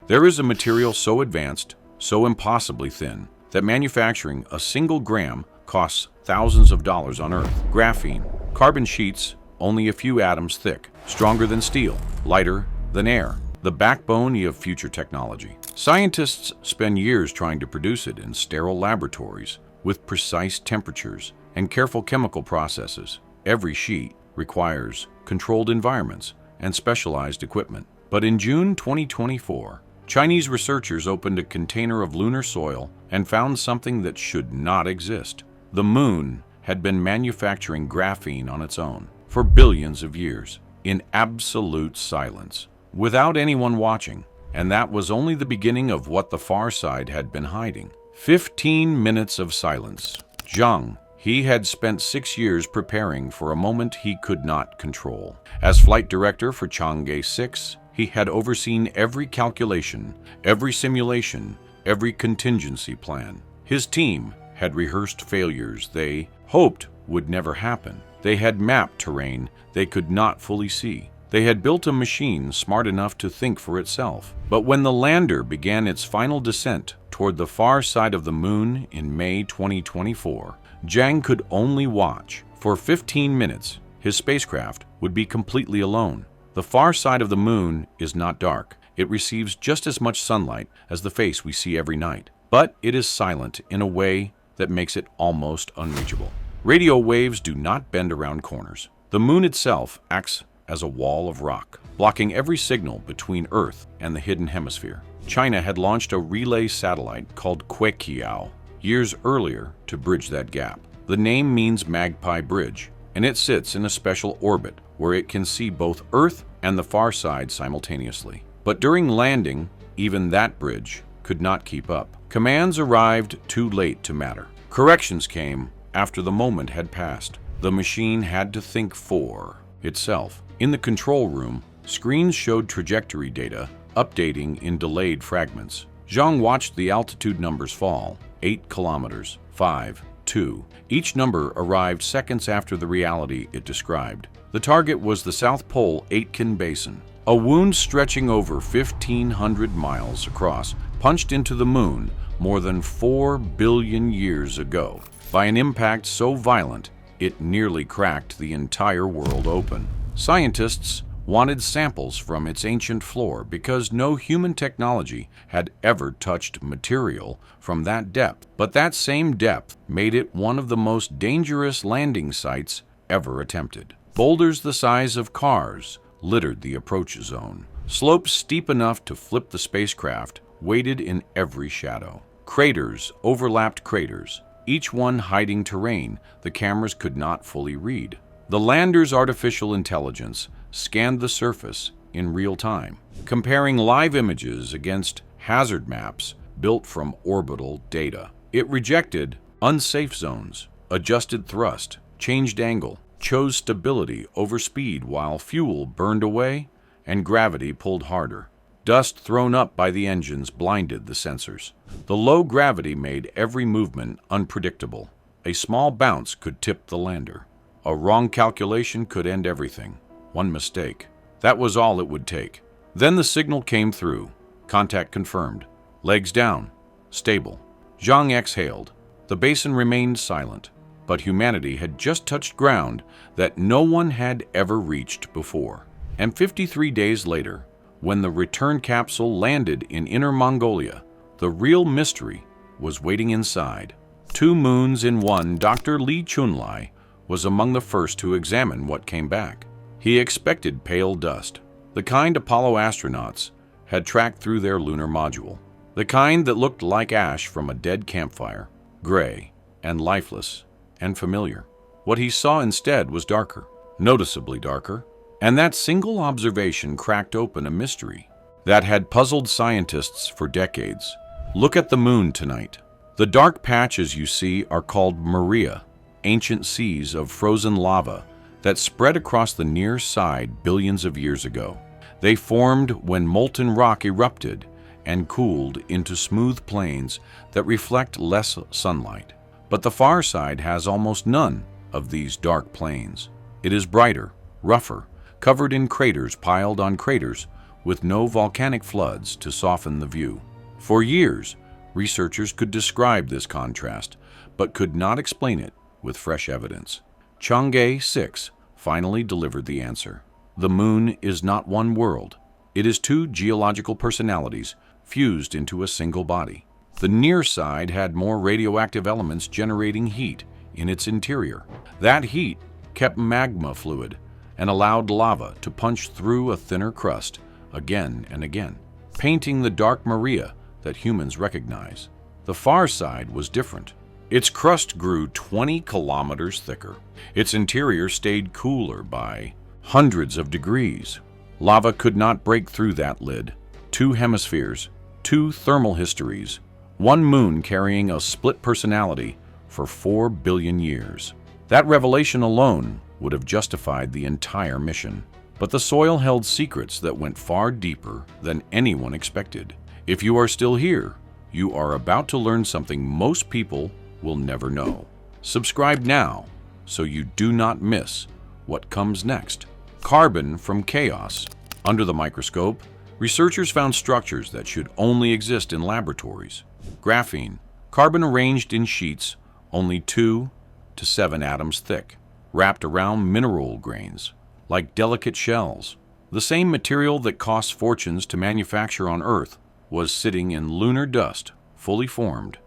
There is a material so advanced, so impossibly thin, that manufacturing a single gram costs thousands of dollars on Earth. Graphene. Carbon sheets only a few atoms thick, stronger than steel, lighter than air. The backbone of future technology. Scientists spend years trying to produce it in sterile laboratories with precise temperatures and careful chemical processes. Every sheet requires controlled environments and specialized equipment. But in June 2024, Chinese researchers opened a container of lunar soil and found something that should not exist. The moon had been manufacturing graphene on its own for billions of years, in absolute silence, without anyone watching, and that was only the beginning of what the far side had been hiding. 15 minutes of silence. Chang'e. He had spent 6 years preparing for a moment he could not control. As flight director for Chang'e 6, he had overseen every calculation, every simulation, every contingency plan. His team had rehearsed failures they hoped would never happen. They had mapped terrain they could not fully see. They had built a machine smart enough to think for itself. But when the lander began its final descent toward the far side of the moon in May 2024, Chang'e could only watch. For 15 minutes, his spacecraft would be completely alone. The far side of the moon is not dark. It receives just as much sunlight as the face we see every night. But it is silent in a way that makes it almost unreachable. Radio waves do not bend around corners. The moon itself acts as a wall of rock, blocking every signal between Earth and the hidden hemisphere. China had launched a relay satellite called Queqiao years earlier to bridge that gap. The name means Magpie Bridge, and it sits in a special orbit where it can see both Earth and the far side simultaneously. But during landing, even that bridge could not keep up. Commands arrived too late to matter. Corrections came after the moment had passed. The machine had to think for itself. In the control room, screens showed trajectory data updating in delayed fragments. Chang'e watched the altitude numbers fall. 8 kilometers, 5, 2. Each number arrived seconds after the reality it described. The target was the South Pole Aitken Basin, a wound stretching over 1,500 miles across, punched into the moon more than 4 billion years ago by an impact so violent it nearly cracked the entire world open. Scientists wanted samples from its ancient floor because no human technology had ever touched material from that depth. But that same depth made it one of the most dangerous landing sites ever attempted. Boulders the size of cars littered the approach zone. Slopes steep enough to flip the spacecraft waited in every shadow. Craters overlapped craters, each one hiding terrain the cameras could not fully read. The lander's artificial intelligence scanned the surface in real time, comparing live images against hazard maps built from orbital data. It rejected unsafe zones, adjusted thrust, changed angle, chose stability over speed while fuel burned away and gravity pulled harder. Dust thrown up by the engines blinded the sensors. The low gravity made every movement unpredictable. A small bounce could tip the lander. A wrong calculation could end everything. One mistake. That was all it would take. Then the signal came through. Contact confirmed. Legs down. Stable. Chang'e exhaled. The basin remained silent, but humanity had just touched ground that no one had ever reached before. And 53 days later, when the return capsule landed in Inner Mongolia, the real mystery was waiting inside. 2 moons in one, Dr. Li Chunlai was among the first to examine what came back. He expected pale dust, the kind Apollo astronauts had tracked through their lunar module, the kind that looked like ash from a dead campfire, gray and lifeless and familiar. What he saw instead was darker, noticeably darker, and that single observation cracked open a mystery that had puzzled scientists for decades. Look at the moon tonight. The dark patches you see are called Maria, ancient seas of frozen lava that spread across the near side billions of years ago. They formed when molten rock erupted and cooled into smooth plains that reflect less sunlight. But the far side has almost none of these dark plains. It is brighter, rougher, covered in craters piled on craters with no volcanic floods to soften the view. For years, researchers could describe this contrast, but could not explain it with fresh evidence. Chang'e 6 finally delivered the answer. The moon is not one world. It is two geological personalities fused into a single body. The near side had more radioactive elements generating heat in its interior. That heat kept magma fluid and allowed lava to punch through a thinner crust again and again, painting the dark Maria that humans recognize. The far side was different. Its crust grew 20 kilometers thicker. Its interior stayed cooler by hundreds of degrees. Lava could not break through that lid. Two hemispheres, two thermal histories, one moon carrying a split personality for 4 billion years. That revelation alone would have justified the entire mission. But the soil held secrets that went far deeper than anyone expected. If you are still here, you are about to learn something most people will never know. Subscribe now so you do not miss what comes next. Carbon from chaos. Under the microscope, researchers found structures that should only exist in laboratories. Graphene, carbon arranged in sheets only 2 to 7 atoms thick, wrapped around mineral grains, like delicate shells. The same material that costs fortunes to manufacture on Earth was sitting in lunar dust, fully formed,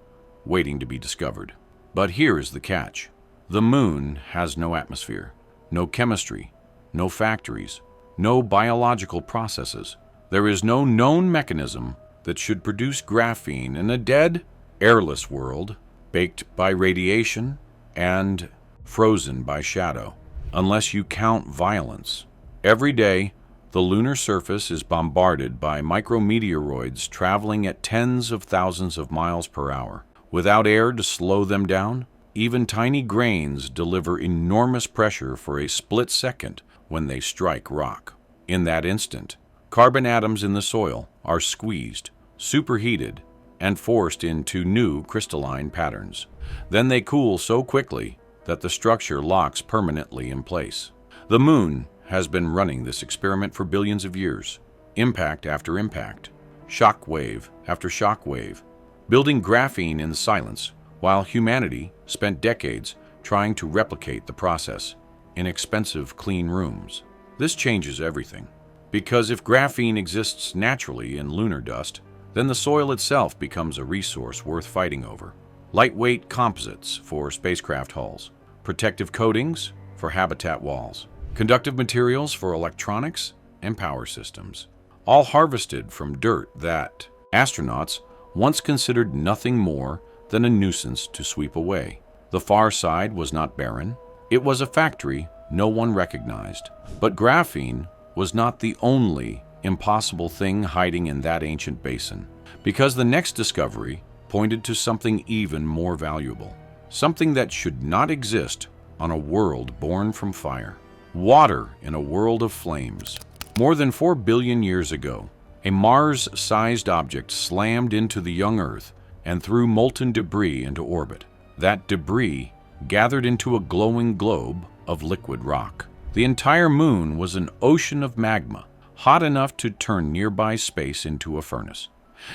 waiting to be discovered. But here is the catch. The moon has no atmosphere, no chemistry, no factories, no biological processes. There is no known mechanism that should produce graphene in a dead, airless world, baked by radiation and frozen by shadow. Unless you count violence. Every day, the lunar surface is bombarded by micrometeoroids traveling at tens of thousands of miles per hour. Without air to slow them down, even tiny grains deliver enormous pressure for a split second when they strike rock. In that instant, carbon atoms in the soil are squeezed, superheated, and forced into new crystalline patterns. Then they cool so quickly that the structure locks permanently in place. The moon has been running this experiment for billions of years, impact after impact, shock wave after shock wave, building graphene in silence, while humanity spent decades trying to replicate the process in expensive clean rooms. This changes everything, because if graphene exists naturally in lunar dust, then the soil itself becomes a resource worth fighting over. Lightweight composites for spacecraft hulls, protective coatings for habitat walls, conductive materials for electronics and power systems, all harvested from dirt that astronauts once considered nothing more than a nuisance to sweep away. The far side was not barren. It was a factory no one recognized. But graphene was not the only impossible thing hiding in that ancient basin, because the next discovery pointed to something even more valuable, something that should not exist on a world born from fire. Water in a world of flames. More than 4 billion years ago, a Mars-sized object slammed into the young Earth and threw molten debris into orbit. That debris gathered into a glowing globe of liquid rock. The entire moon was an ocean of magma, hot enough to turn nearby space into a furnace.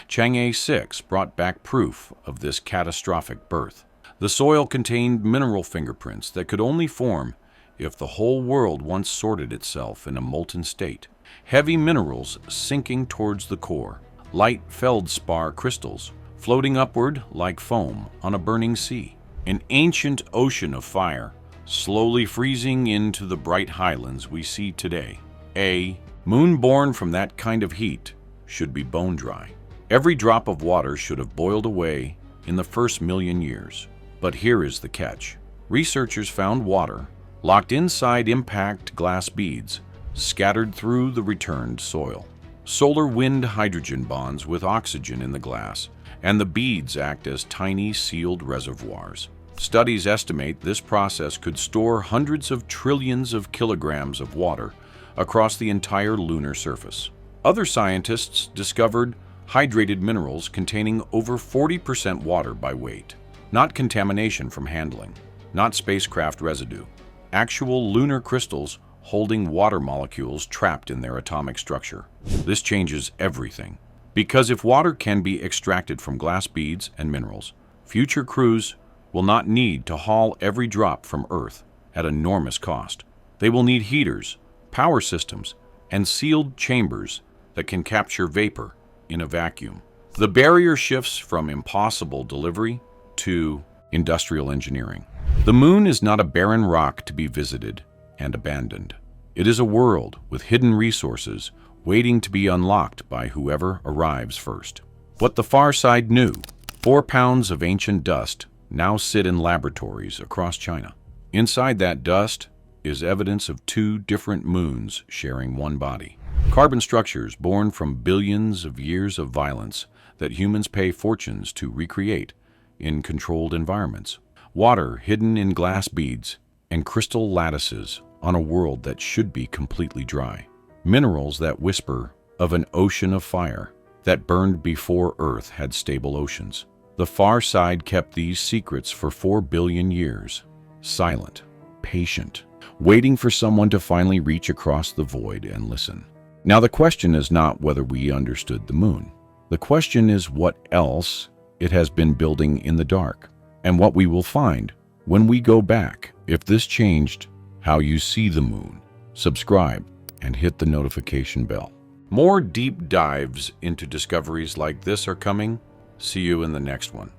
Chang'e 6 brought back proof of this catastrophic birth. The soil contained mineral fingerprints that could only form if the whole world once sorted itself in a molten state. Heavy minerals sinking towards the core, light feldspar crystals floating upward like foam on a burning sea. An ancient ocean of fire, slowly freezing into the bright highlands we see today. A moon born from that kind of heat should be bone dry. Every drop of water should have boiled away in the first million years. But here is the catch. Researchers found water locked inside impact glass beads scattered through the returned soil. Solar wind hydrogen bonds with oxygen in the glass, and the beads act as tiny sealed reservoirs. Studies estimate this process could store hundreds of trillions of kilograms of water across the entire lunar surface. Other scientists discovered hydrated minerals containing over 40% water by weight. Not contamination from handling, not spacecraft residue. Actual lunar crystals holding water molecules trapped in their atomic structure. This changes everything. Because if water can be extracted from glass beads and minerals, future crews will not need to haul every drop from Earth at enormous cost. They will need heaters, power systems, and sealed chambers that can capture vapor in a vacuum. The barrier shifts from impossible delivery to industrial engineering. The moon is not a barren rock to be visited and abandoned. It is a world with hidden resources waiting to be unlocked by whoever arrives first. What the far side knew: 4 pounds of ancient dust now sit in laboratories across China. Inside that dust is evidence of 2 different moons sharing one body. Carbon structures born from billions of years of violence that humans pay fortunes to recreate in controlled environments. Water hidden in glass beads and crystal lattices on a world that should be completely dry. Minerals that whisper of an ocean of fire that burned before Earth had stable oceans. The far side kept these secrets for 4 billion years, silent, patient, waiting for someone to finally reach across the void and listen. Now the question is not whether we understood the moon. The question is what else it has been building in the dark, and what we will find when we go back. If this changed how you see the moon, subscribe and hit the notification bell. More deep dives into discoveries like this are coming. See you in the next one.